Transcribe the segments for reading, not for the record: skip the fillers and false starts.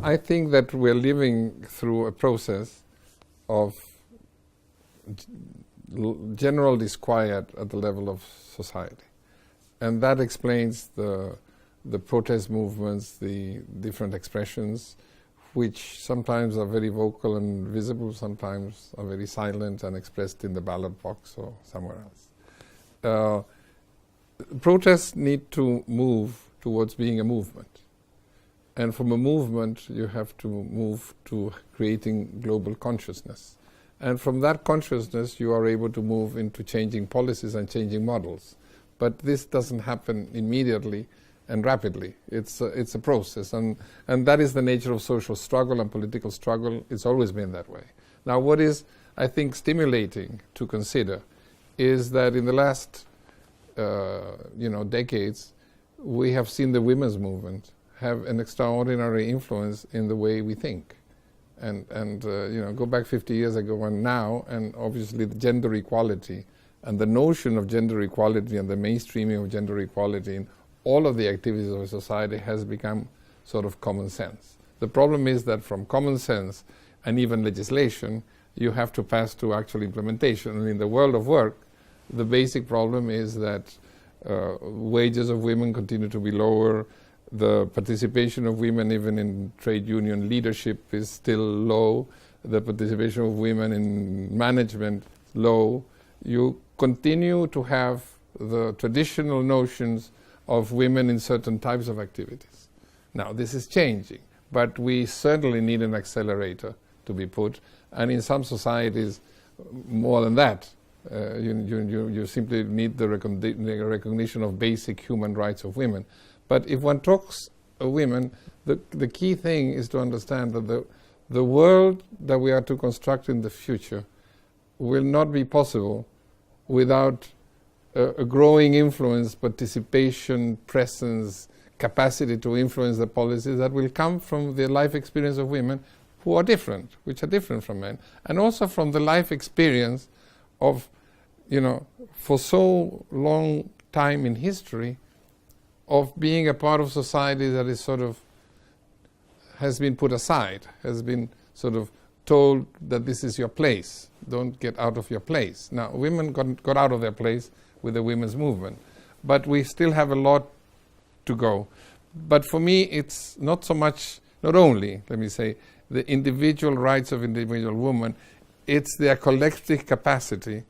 I think that we're living through a process of general disquiet at the level of society. And that explains the protest movements, the different expressions, which sometimes are very vocal and visible, sometimes are very silent and expressed in the ballot box or somewhere else. Protests need to move towards being a movement. And from a movement, you have to move to creating global consciousness. And from that consciousness, you are able to move into changing policies and changing models. But this doesn't happen immediately and rapidly. It's a process. And that is the nature of social struggle and political struggle. It's always been that way. Now, what is, I think, stimulating to consider is that in the last decades, we have seen the women's movement have an extraordinary influence in the way we think. And go back 50 years ago and now, and obviously the gender equality and the notion of gender equality and the mainstreaming of gender equality in all of the activities of a society has become sort of common sense. The problem is that from common sense and even legislation, you have to pass to actual implementation. And in the world of work, the basic problem is that wages of women continue to be lower. The participation of women even in trade union leadership is still low. The participation of women in management is low. You continue to have the traditional notions of women in certain types of activities. Now, this is changing, but we certainly need an accelerator to be put, and in some societies, more than that. You simply need the recognition of basic human rights of women. But if one talks of women, the key thing is to understand that the world that we are to construct in the future will not be possible without a growing influence, participation, presence, capacity to influence the policies that will come from the life experience of women who are different, which are different from men, and also from the life experience of, for so long time in history, of being a part of society that is sort of, has been put aside, has been sort of told that this is your place, don't get out of your place. Now, women got out of their place with the women's movement, but we still have a lot to go. But for me, it's not so much, not only, let me say, the individual rights of individual women, it's their collective capacity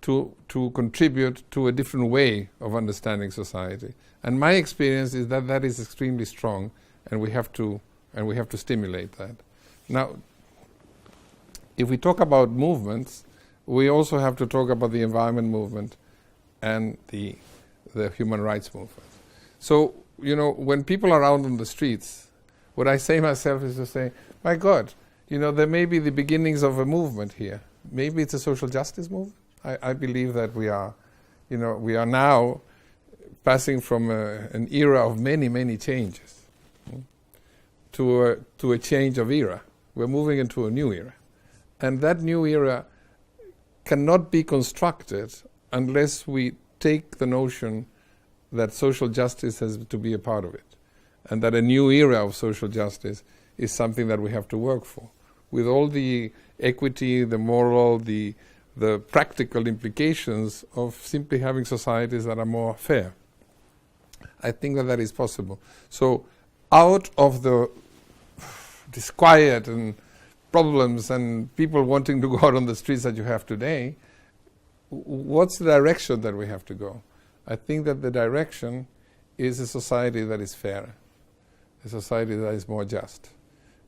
to contribute to a different way of understanding society. And my experience is that that is extremely strong, and we have to stimulate that. Now, if we talk about movements, we also have to talk about the environment movement and the human rights movement. So, when people are out on the streets, what I say myself is to say, my God, there may be the beginnings of a movement here. Maybe it's a social justice movement. I believe that we are now passing from an era of many, many changes to a change of era. We're moving into a new era. And that new era cannot be constructed unless we take the notion that social justice has to be a part of it, and that a new era of social justice is something that we have to work for, with all the equity, the moral, the practical implications of simply having societies that are more fair. I think that is possible. So out of the disquiet and problems and people wanting to go out on the streets that you have today, what's the direction that we have to go? I think that the direction is a society that is fairer, a society that is more just,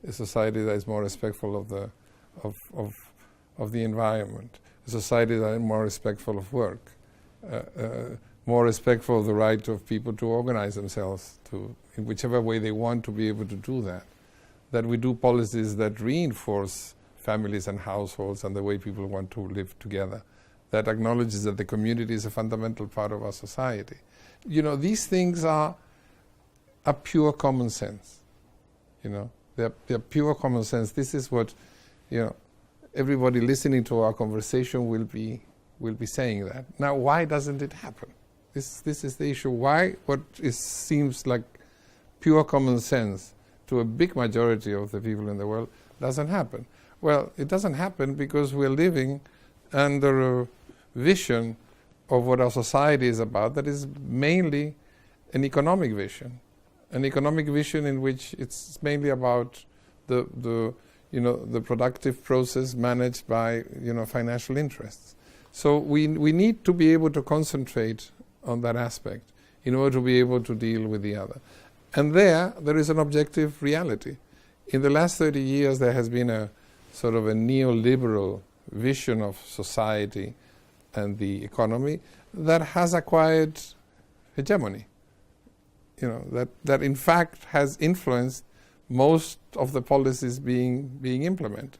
a society that is more respectful of the environment, a society that is more respectful of work, more respectful of the right of people to organize themselves in whichever way they want to be able to do that. That we do policies that reinforce families and households and the way people want to live together. That acknowledges that the community is a fundamental part of our society. These things are pure common sense. They're pure common sense. This is what, everybody listening to our conversation will be saying that. Now, why doesn't it happen? This is the issue. Why seems like pure common sense to a big majority of the people in the world doesn't happen. Well, it doesn't happen because we're living under a vision of what our society is about that is mainly an economic vision. An economic vision in which it's mainly about the productive process managed by financial interests. So we need to be able to concentrate on that aspect in order to be able to deal with the other. And there is an objective reality. In the last 30 years, there has been a sort of a neoliberal vision of society and the economy that has acquired hegemony. That in fact has influenced most of the policies being implemented,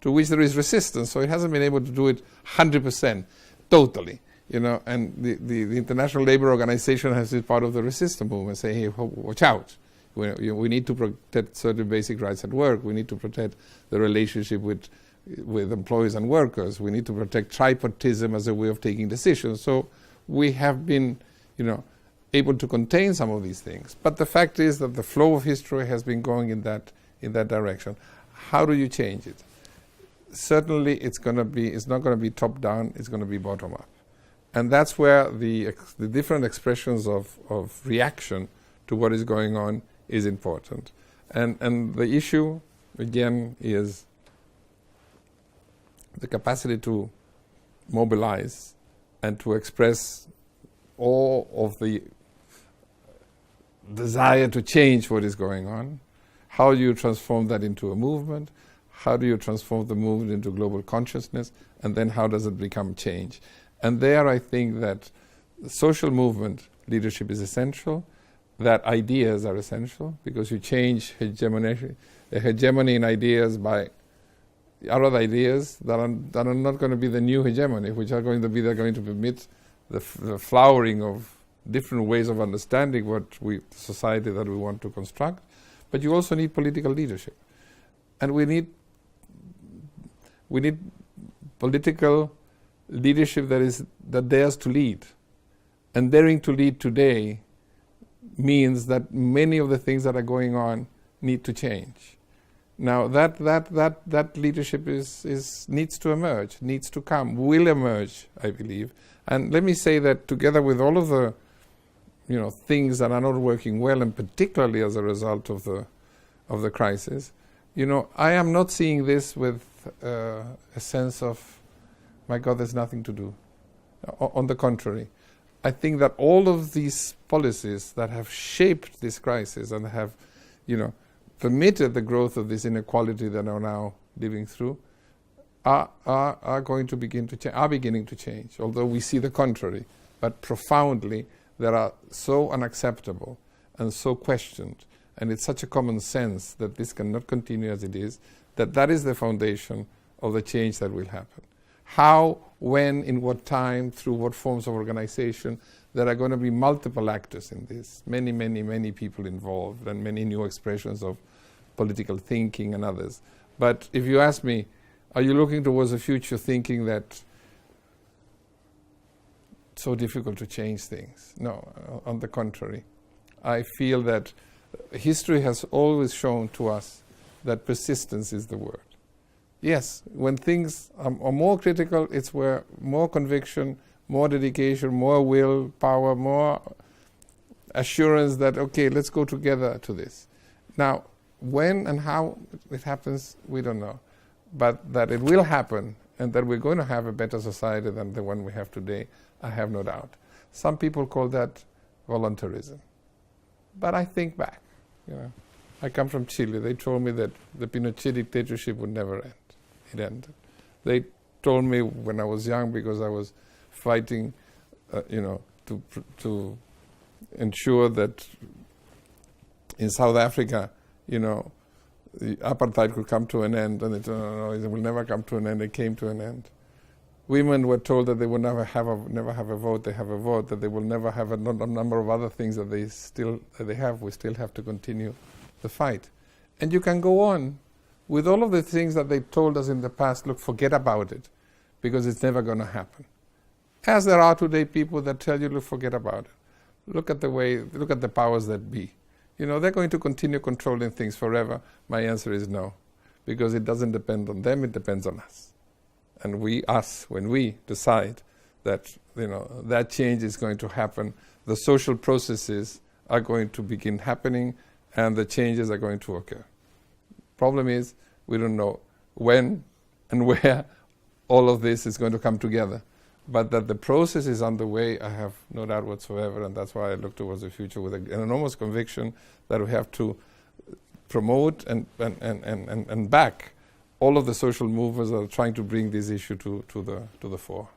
to which there is resistance. So it hasn't been able to do it 100%, totally. And the International Labour Organization has been part of the resistance movement, saying, hey, watch out. We need to protect certain basic rights at work. We need to protect the relationship with employees and workers. We need to protect tripartism as a way of taking decisions. So we have been, able to contain some of these things. But the fact is that the flow of history has been going in that direction. How do you change it? Certainly, it's not going to be top down. It's going to be bottom up. And that's where the different expressions of reaction to what is going on is important. And the issue, again, is the capacity to mobilize and to express all of the desire to change what is going on. How do you transform that into a movement? How do you transform the movement into global consciousness? And then how does it become change? And there I think that social movement leadership is essential, that ideas are essential, because you change hegemony in ideas by other ideas that are not going to be the new hegemony, which are going to permit the flowering of different ways of understanding the society that we want to construct. But you also need political leadership. And we need political leadership that dares to lead. And daring to lead today means that many of the things that are going on need to change. Now that leadership needs to emerge, needs to come, will emerge, I believe. And let me say that together with all of the things that are not working well, and particularly as a result of the crisis, I am not seeing this with a sense of, my God, there's nothing to do. On the contrary, I think that all of these policies that have shaped this crisis and have, permitted the growth of this inequality that are now living through are going to begin to change, are beginning to change, although we see the contrary. But profoundly, they are so unacceptable and so questioned, and it's such a common sense that this cannot continue as it is, that is the foundation of the change that will happen. How, when, in what time, through what forms of organization, there are going to be multiple actors in this, many, many, many people involved, and many new expressions of political thinking and others. But if you ask me, are you looking towards a future thinking that it's so difficult to change things? No, on the contrary. I feel that history has always shown to us that persistence is the word. Yes, when things are more critical, it's where more conviction, more dedication, more will, power, more assurance that, okay, let's go together to this. Now, when and how it happens, we don't know. But that it will happen and that we're going to have a better society than the one we have today, I have no doubt. Some people call that voluntarism. But I think back. I come from Chile. They told me that the Pinochet dictatorship would never end. It ended. They told me when I was young, because I was fighting, to ensure that in South Africa, the apartheid could come to an end, and they told, no, it will never come to an end. It came to an end. Women were told that they would never have a vote. They have a vote. That they will never have a number of other things that they have. We still have to continue the fight, and you can go on with all of the things that they told us in the past. Look, forget about it, because it's never going to happen. As there are today people that tell you, look, forget about it. Look at the powers that be. they're going to continue controlling things forever. My answer is no, because it doesn't depend on them, it depends on us. And when we decide that, that change is going to happen, the social processes are going to begin happening and the changes are going to occur. Problem is, we don't know when and where all of this is going to come together. But that the process is underway, I have no doubt whatsoever, and that's why I look towards the future with an enormous conviction that we have to promote and back all of the social movers that are trying to bring this issue to the fore.